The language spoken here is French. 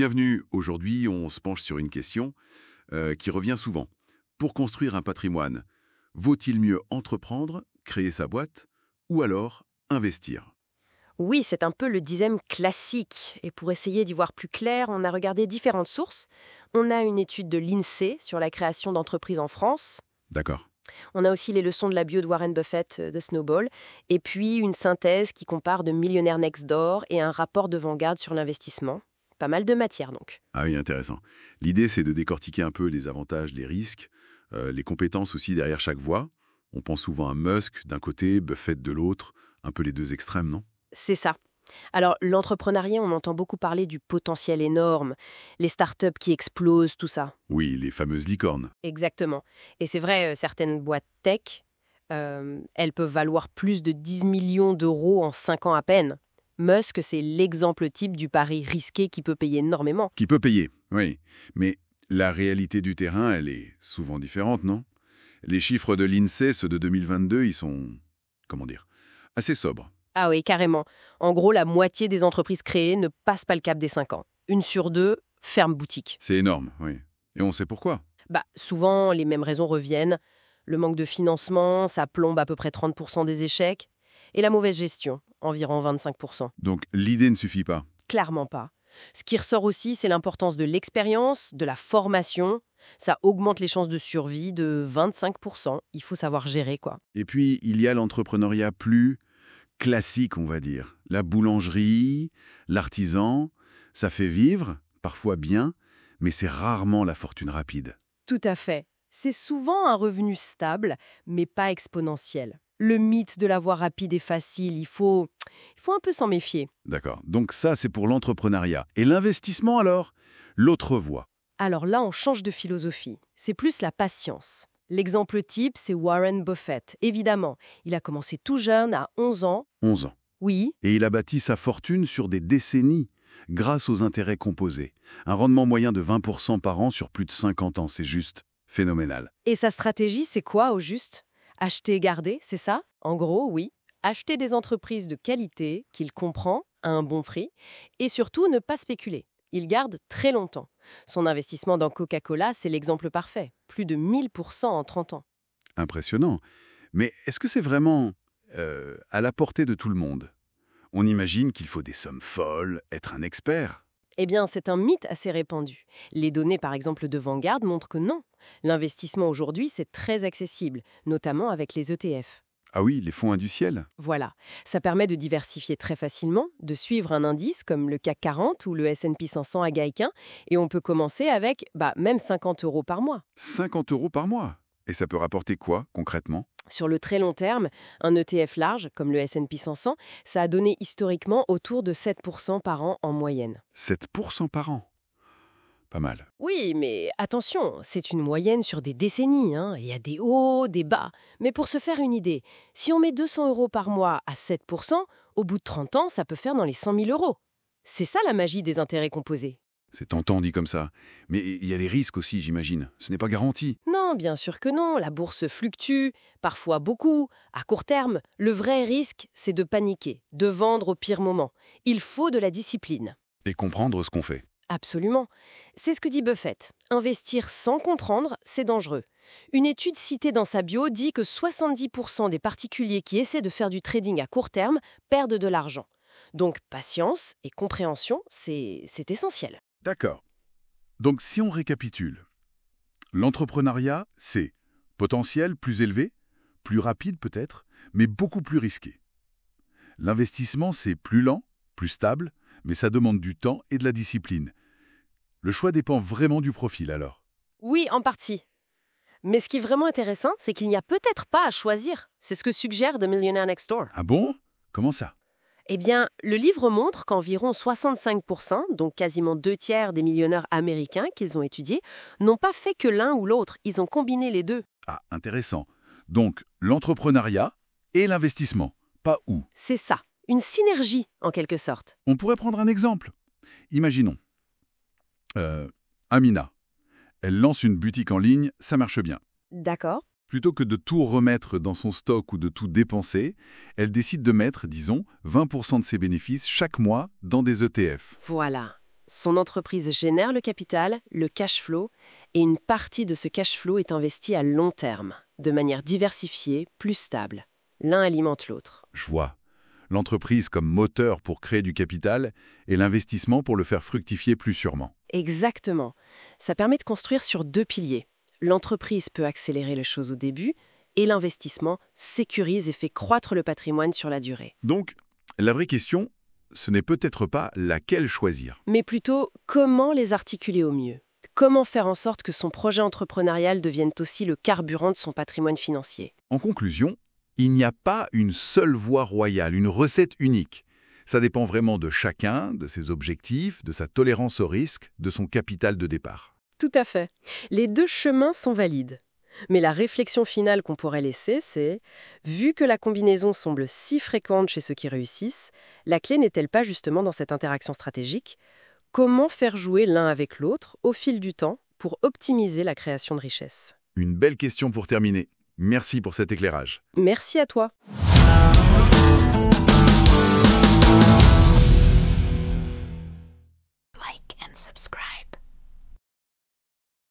Bienvenue. Aujourd'hui, on se penche sur une question qui revient souvent. Pour construire un patrimoine, vaut-il mieux entreprendre, créer sa boîte, ou alors investir? Oui, c'est un peu le dilemme classique. Et pour essayer d'y voir plus clair, on a regardé différentes sources. On a une étude de l'INSEE sur la création d'entreprises en France. D'accord. On a aussi les leçons de la bio de Warren Buffett de Snowball. Et puis une synthèse qui compare de Millionaire Next Door et un rapport de Vanguard sur l'investissement. Pas mal de matière donc. Ah oui, intéressant. L'idée, c'est de décortiquer un peu les avantages, les risques, les compétences aussi derrière chaque voie. On pense souvent à Musk d'un côté, Buffett de l'autre, un peu les deux extrêmes, non? C'est ça. Alors, l'entrepreneuriat, on entend beaucoup parler du potentiel énorme, les startups qui explosent, tout ça. Oui, les fameuses licornes. Exactement. Et c'est vrai, certaines boîtes tech, elles peuvent valoir plus de 10 millions d'euros en 5 ans à peine. Musk, c'est l'exemple type du pari risqué qui peut payer énormément. Qui peut payer, oui. Mais la réalité du terrain, elle est souvent différente, non? Les chiffres de l'INSEE, ceux de 2022, ils sont, comment dire, assez sobres. Ah oui, carrément. En gros, la moitié des entreprises créées ne passent pas le cap des 5 ans. Une sur deux ferme boutique. C'est énorme, oui. Et on sait pourquoi. Souvent, les mêmes raisons reviennent. Le manque de financement, ça plombe à peu près 30% des échecs. Et la mauvaise gestion, environ 25%. Donc l'idée ne suffit pas. Clairement pas. Ce qui ressort aussi, c'est l'importance de l'expérience, de la formation. Ça augmente les chances de survie de 25%. Il faut savoir gérer, quoi. Et puis, il y a l'entrepreneuriat plus classique, on va dire. La boulangerie, l'artisan, ça fait vivre, parfois bien, mais c'est rarement la fortune rapide. Tout à fait. C'est souvent un revenu stable, mais pas exponentiel. Le mythe de la voie rapide et facile, il faut un peu s'en méfier. D'accord. Donc ça, c'est pour l'entrepreneuriat. Et l'investissement, alors? L'autre voie. Alors là, on change de philosophie. C'est plus la patience. L'exemple type, c'est Warren Buffett. Évidemment, il a commencé tout jeune, à 11 ans. 11 ans. Oui, Et il a bâti sa fortune sur des décennies, grâce aux intérêts composés. Un rendement moyen de 20% par an sur plus de 50 ans, c'est juste phénoménal. et sa stratégie, c'est quoi au juste? Acheter et garder, c'est ça? En gros, oui. Acheter des entreprises de qualité qu'il comprend à un bon prix et surtout ne pas spéculer. Il garde très longtemps. Son investissement dans Coca-Cola, c'est l'exemple parfait. Plus de 1000% en 30 ans. Impressionnant. Mais est-ce que c'est vraiment à la portée de tout le monde? On imagine qu'il faut des sommes folles, être un expert. Eh bien, c'est un mythe assez répandu. Les données, par exemple, de Vanguard montrent que non. L'investissement aujourd'hui, c'est très accessible, notamment avec les ETF. Ah oui, les fonds indiciels. Voilà, ça permet de diversifier très facilement, de suivre un indice comme le CAC 40 ou le S&P 500 américain, et on peut commencer avec même 50 euros par mois. 50 € par mois. Et ça peut rapporter quoi, concrètement? Sur le très long terme, un ETF large, comme le S&P 500, ça a donné historiquement autour de 7% par an en moyenne. 7% par an. Pas mal. Oui, mais attention, c'est une moyenne sur des décennies, hein. Il y a des hauts, des bas. Mais pour se faire une idée, si on met 200 euros par mois à 7%, au bout de 30 ans, ça peut faire dans les 100 000 euros. C'est ça la magie des intérêts composés. C'est tentant dit comme ça. Mais il y a des risques aussi, j'imagine. Ce n'est pas garanti. Non, bien sûr que non, la bourse fluctue, parfois beaucoup. À court terme, le vrai risque, c'est de paniquer, de vendre au pire moment. Il faut de la discipline. Et comprendre ce qu'on fait. Absolument. C'est ce que dit Buffett. Investir sans comprendre, c'est dangereux. Une étude citée dans sa bio dit que 70% des particuliers qui essaient de faire du trading à court terme perdent de l'argent. Donc patience et compréhension, c'est essentiel. D'accord. Donc si on récapitule, l'entrepreneuriat, c'est potentiel plus élevé, plus rapide peut-être, mais beaucoup plus risqué. L'investissement, c'est plus lent, plus stable, mais ça demande du temps et de la discipline. Le choix dépend vraiment du profil alors. Oui, en partie. Mais ce qui est vraiment intéressant, c'est qu'il n'y a peut-être pas à choisir. C'est ce que suggère The Millionaire Next Door. Ah bon? Comment ça? Eh bien, le livre montre qu'environ 65%, donc quasiment 2 tiers des millionnaires américains qu'ils ont étudiés, n'ont pas fait que l'un ou l'autre. Ils ont combiné les deux. Ah, intéressant. Donc, l'entrepreneuriat et l'investissement, pas où. C'est ça, une synergie en quelque sorte. On pourrait prendre un exemple. Imaginons. Amina. Elle lance une boutique en ligne, ça marche bien. D'accord. Plutôt que de tout remettre dans son stock ou de tout dépenser, elle décide de mettre, disons, 20% de ses bénéfices chaque mois dans des ETF. Voilà. Son entreprise génère le capital, le cash flow, et une partie de ce cash flow est investie à long terme, de manière diversifiée, plus stable. L'un alimente l'autre. Je vois. L'entreprise comme moteur pour créer du capital et l'investissement pour le faire fructifier plus sûrement. Exactement. Ça permet de construire sur 2 piliers. L'entreprise peut accélérer les choses au début, et l'investissement sécurise et fait croître le patrimoine sur la durée. Donc, la vraie question, ce n'est peut-être pas laquelle choisir. Mais plutôt, comment les articuler au mieux? Comment faire en sorte que son projet entrepreneurial devienne aussi le carburant de son patrimoine financier? En conclusion, il n'y a pas une seule voie royale, une recette unique. Ça dépend vraiment de chacun, de ses objectifs, de sa tolérance au risque, de son capital de départ. Tout à fait. Les 2 chemins sont valides. Mais la réflexion finale qu'on pourrait laisser, c'est, vu que la combinaison semble si fréquente chez ceux qui réussissent, la clé n'est-elle pas justement dans cette interaction stratégique? Comment faire jouer l'un avec l'autre au fil du temps pour optimiser la création de richesse? Une belle question pour terminer. Merci pour cet éclairage. Merci à toi. Like and subscribe.